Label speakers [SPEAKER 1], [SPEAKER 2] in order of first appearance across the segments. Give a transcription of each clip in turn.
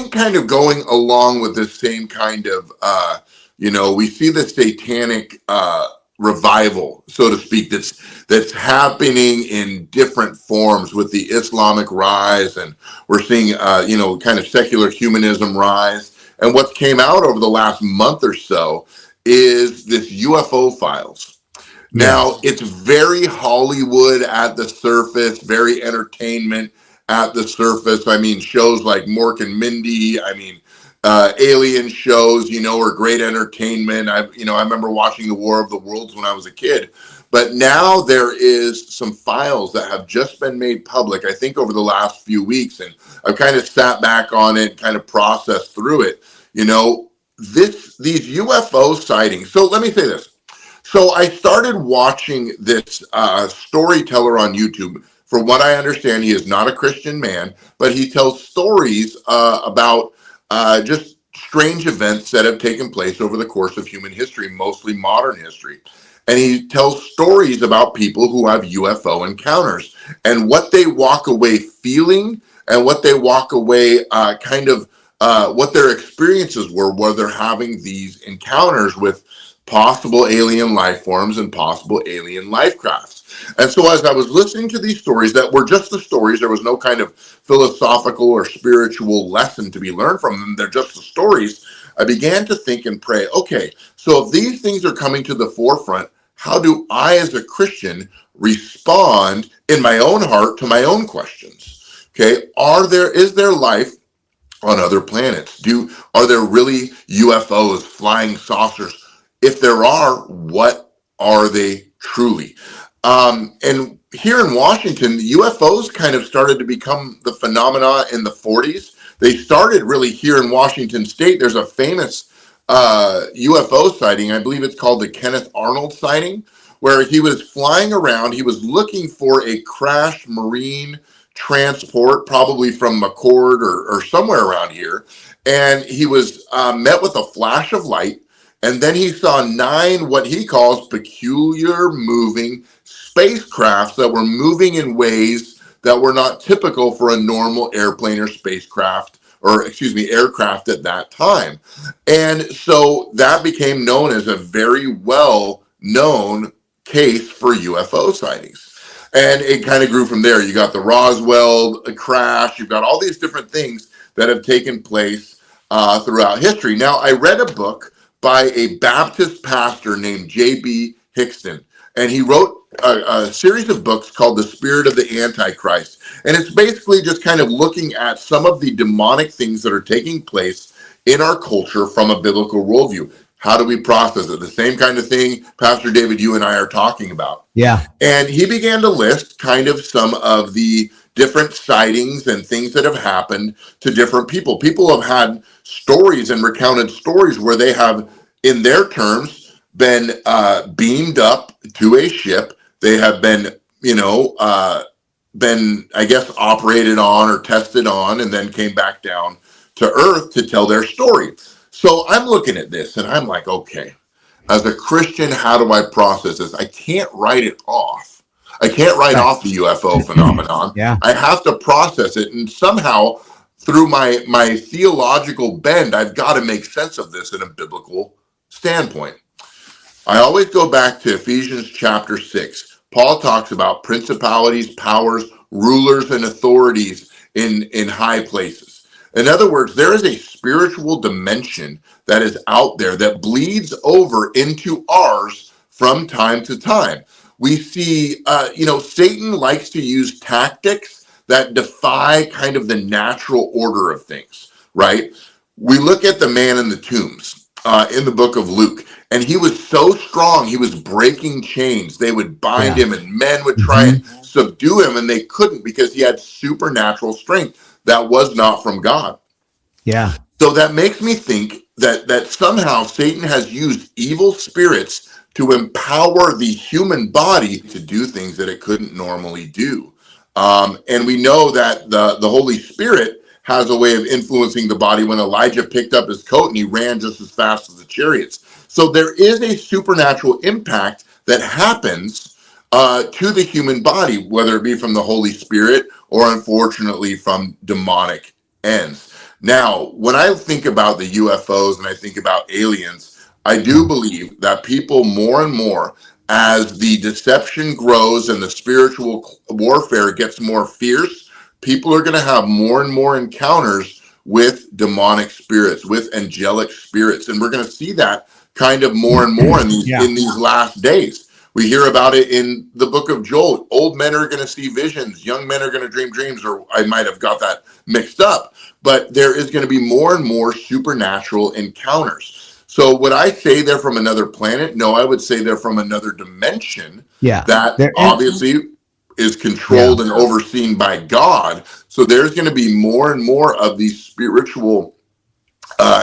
[SPEAKER 1] think kind of going along with this same kind of, we see the satanic revival, so to speak, that's happening in different forms with the Islamic rise, and we're seeing, kind of secular humanism rise. And what came out over the last month or so is this UFO files. Now, it's very Hollywood at the surface, very entertainment at the surface. I mean, shows like Mork and Mindy, alien shows, are great entertainment. I remember watching the War of the Worlds when I was a kid. But now there is some files that have just been made public, I think, over the last few weeks. And I've kind of sat back on it, kind of processed through it. These UFO sightings. So let me say this. So I started watching this storyteller on YouTube. From what I understand, he is not a Christian man, but he tells stories about just strange events that have taken place over the course of human history, mostly modern history. And he tells stories about people who have UFO encounters and what they walk away feeling and what they walk away what their experiences were where they're having these encounters with possible alien life forms and possible alien life crafts. And so as I was listening to these stories that were just the stories, there was no kind of philosophical or spiritual lesson to be learned from them. They're just the stories. I began to think and pray, okay, so if these things are coming to the forefront, how do I as a Christian respond in my own heart to my own questions? Okay, is there life on other planets? Are there really UFOs, flying saucers? If there are, what are they truly? And here in Washington, the UFOs kind of started to become the phenomena in the 40s. They started really here in Washington State. There's a famous UFO sighting. I believe it's called the Kenneth Arnold sighting, where he was flying around. He was looking for a crashed Marine transport, probably from McCord or somewhere around here. And he was met with a flash of light. And then he saw 9 what he calls peculiar moving spacecrafts that were moving in ways that were not typical for a normal airplane or spacecraft, aircraft at that time. And so that became known as a very well-known case for UFO sightings. And it kind of grew from there. You got the Roswell crash. You've got all these different things that have taken place throughout history. Now, I read a book by a Baptist pastor named J.B. Hickston, and he wrote a series of books called The Spirit of the Antichrist. And it's basically just kind of looking at some of the demonic things that are taking place in our culture from a biblical worldview. How do we process it? The same kind of thing, Pastor David, you and I are talking about.
[SPEAKER 2] Yeah.
[SPEAKER 1] And he began to list kind of some of the different sightings and things that have happened to different people. People have had stories and recounted stories where they have, in their terms, been beamed up to a ship. They have been, operated on or tested on, and then came back down to Earth to tell their story. So I'm looking at this and I'm like, okay, as a Christian, how do I process this? I can't write it off. I can't write off the UFO phenomenon.
[SPEAKER 2] Yeah.
[SPEAKER 1] I have to process it. And somehow through my theological bend, I've got to make sense of this in a biblical standpoint. I always go back to Ephesians chapter 6. Paul talks about principalities, powers, rulers, and authorities in high places. In other words, there is a spiritual dimension that is out there that bleeds over into ours from time to time. We see, Satan likes to use tactics that defy kind of the natural order of things, right? We look at the man in the tombs in the book of Luke, and he was so strong, he was breaking chains. They would bind him, and men would try and subdue him, and they couldn't because he had supernatural strength that was not from God.
[SPEAKER 2] Yeah.
[SPEAKER 1] So that makes me think that somehow Satan has used evil spirits to empower the human body to do things that it couldn't normally do. And we know that the Holy Spirit has a way of influencing the body. When Elijah picked up his coat and he ran just as fast as the chariots. So there is a supernatural impact that happens to the human body, whether it be from the Holy Spirit or unfortunately from demonic ends. Now, when I think about the UFOs and I think about aliens, I do believe that people more and more, as the deception grows and the spiritual warfare gets more fierce, people are going to have more and more encounters with demonic spirits, with angelic spirits, and we're going to see that kind of more and more in these last days. We hear about it in the book of Joel. Old men are going to see visions, young men are going to dream dreams, or I might have got that mixed up, but there is going to be more and more supernatural encounters. So would I say they're from another planet? No, I would say they're from another dimension that obviously is controlled and overseen by God. So there's going to be more and more of these spiritual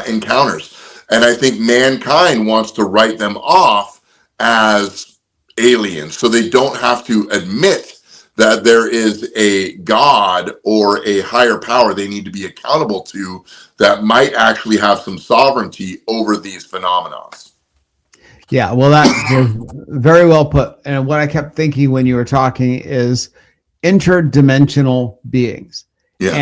[SPEAKER 1] encounters. And I think mankind wants to write them off as aliens, so they don't have to admit that there is a God or a higher power they need to be accountable to that might actually have some sovereignty over these phenomena.
[SPEAKER 2] Yeah, well, that's very well put. And what I kept thinking when you were talking is interdimensional beings.
[SPEAKER 1] Yeah.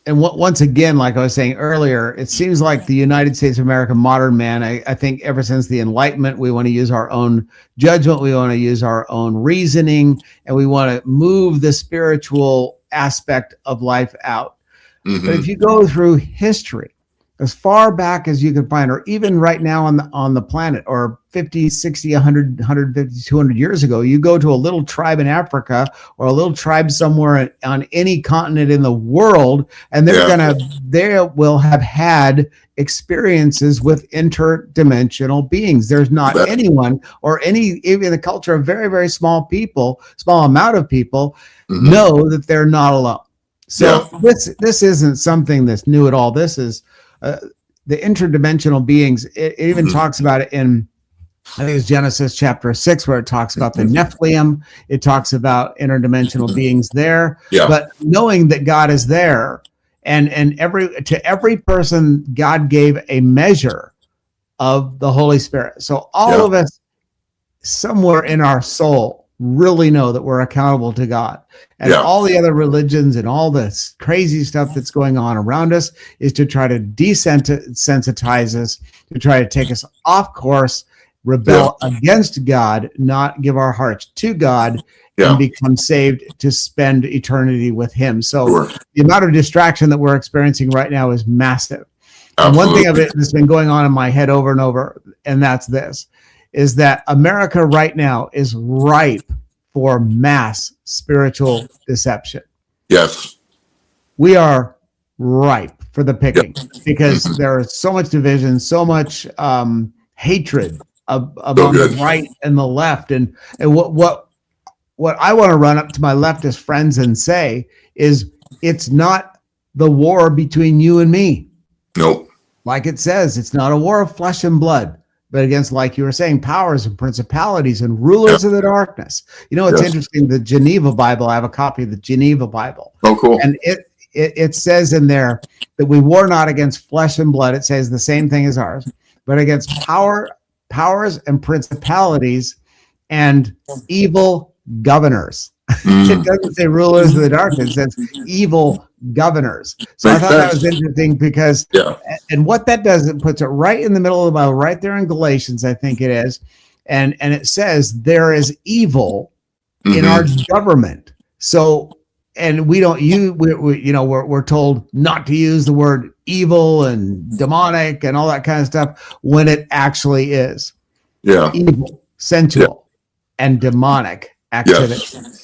[SPEAKER 2] And once again, like I was saying earlier, it seems like the United States of America, modern man, I think ever since the Enlightenment, we want to use our own judgment, we want to use our own reasoning, and we want to move the spiritual aspect of life out. Mm-hmm. But if you go through history, as far back as you can find, or even right now on the planet, or 50, 60, 100, 150, 200 years ago, you go to a little tribe in Africa or a little tribe somewhere on any continent in the world, and they will have had experiences with interdimensional beings. There's not anyone or even the culture of very, very small amount of people know that they're not alone. So this isn't something that's new at all. This is the interdimensional beings. It even talks about it in, I think it's Genesis chapter 6, where it talks about the Nephilim. It talks about interdimensional beings there. Yeah. But knowing that God is there, and to every person, God gave a measure of the Holy Spirit. So all of us, somewhere in our soul, really know that we're accountable to God. And all the other religions and all this crazy stuff that's going on around us is to try to desensitize us, to try to take us off course, rebel against God, not give our hearts to God, and become saved to spend eternity with Him. So the amount of distraction that we're experiencing right now is massive. Absolutely. And one thing of it that's been going on in my head over and over, and that's this, is that America right now is ripe for mass spiritual deception.
[SPEAKER 1] Yes.
[SPEAKER 2] We are ripe for the picking because there is so much division, so much hatred among the right and the left. And what I want to run up to my leftist friends and say is, it's not the war between you and me.
[SPEAKER 1] Nope.
[SPEAKER 2] Like it says, it's not a war of flesh and blood, but against, like you were saying, powers and principalities and rulers of the darkness. You know, it's interesting. The Geneva Bible, I have a copy of the Geneva Bible.
[SPEAKER 1] Oh, cool.
[SPEAKER 2] And it says in there that we war not against flesh and blood. It says the same thing as ours, but against powers and principalities and evil governors. It doesn't say rulers of the darkness. It says evil governors. So I thought that was interesting because, and what that does, it puts it right in the middle of the Bible, right there in Galatians, I think it is. And it says there is evil in our government. So, and we don't use, we're told not to use the word evil and demonic and all that kind of stuff when it actually is evil, sensual, and demonic activity.
[SPEAKER 1] Yes.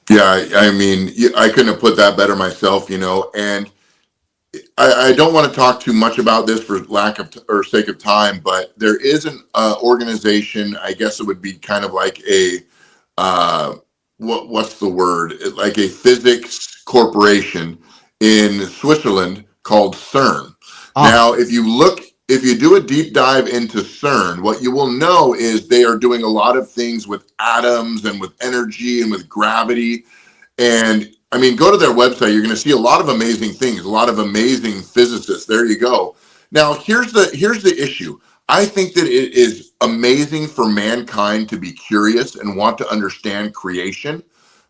[SPEAKER 1] Yeah, I mean, I couldn't have put that better myself, and I don't want to talk too much about this for lack of or sake of time, but there is an organization, I guess it would be kind of like a, what's the word? Like a physics corporation in Switzerland called CERN. Now, if you do a deep dive into CERN, what you will know is they are doing a lot of things with atoms and with energy and with gravity. And I mean, go to their website, you're going to see a lot of amazing things, a lot of amazing physicists. There you go. Now, here's the issue. I think that it is amazing for mankind to be curious and want to understand creation,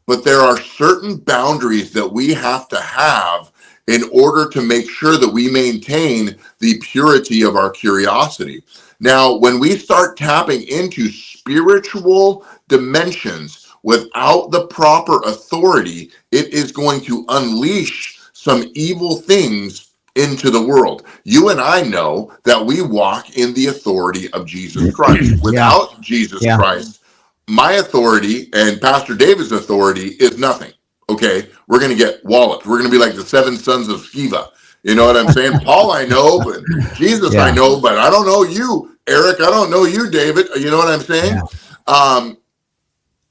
[SPEAKER 1] but there are certain boundaries that we have to have in order to make sure that we maintain the purity of our curiosity. Now, when we start tapping into spiritual dimensions without the proper authority, it is going to unleash some evil things into the world. You and I know that we walk in the authority of Jesus Christ. Without Jesus Christ, my authority and Pastor David's authority is nothing. Okay, we're going to get walloped. We're going to be like the 7 sons of Sceva. You know what I'm saying? Paul, I know, but Jesus, I know, but I don't know you, Eric. I don't know you, David. You know what I'm saying?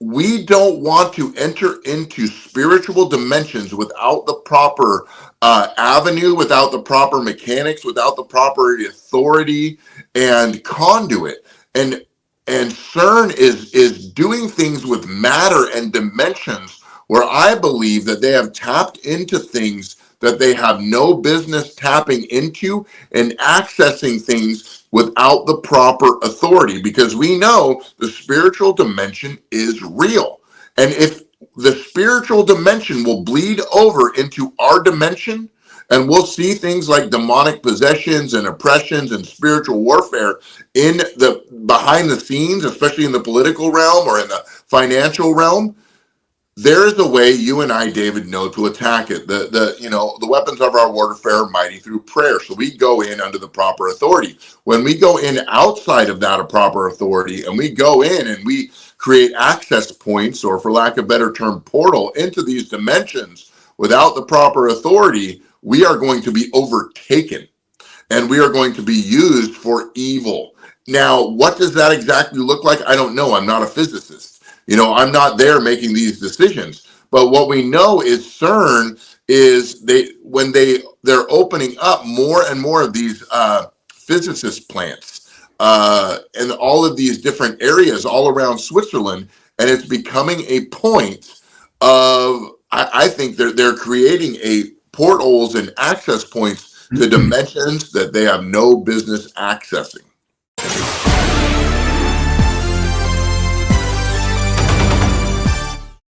[SPEAKER 1] We don't want to enter into spiritual dimensions without the proper avenue, without the proper mechanics, without the proper authority and conduit. And CERN is doing things with matter and dimensions where I believe that they have tapped into things that they have no business tapping into and accessing things without the proper authority, because we know the spiritual dimension is real. And if the spiritual dimension will bleed over into our dimension, and we'll see things like demonic possessions and oppressions and spiritual warfare in the behind the scenes, especially in the political realm or in the financial realm, there is a way you and I, David, know to attack it. The weapons of our warfare are mighty through prayer. So we go in under the proper authority. When we go in outside of that proper authority, and we go in and we create access points, or for lack of a better term, portal into these dimensions without the proper authority, we are going to be overtaken and we are going to be used for evil. Now, what does that exactly look like? I don't know. I'm not a physicist. I'm not there making these decisions. But what we know is CERN is they're opening up more and more of these physicist plants in all of these different areas all around Switzerland, and it's becoming a point of I think they're creating a portals and access points to dimensions that they have no business accessing.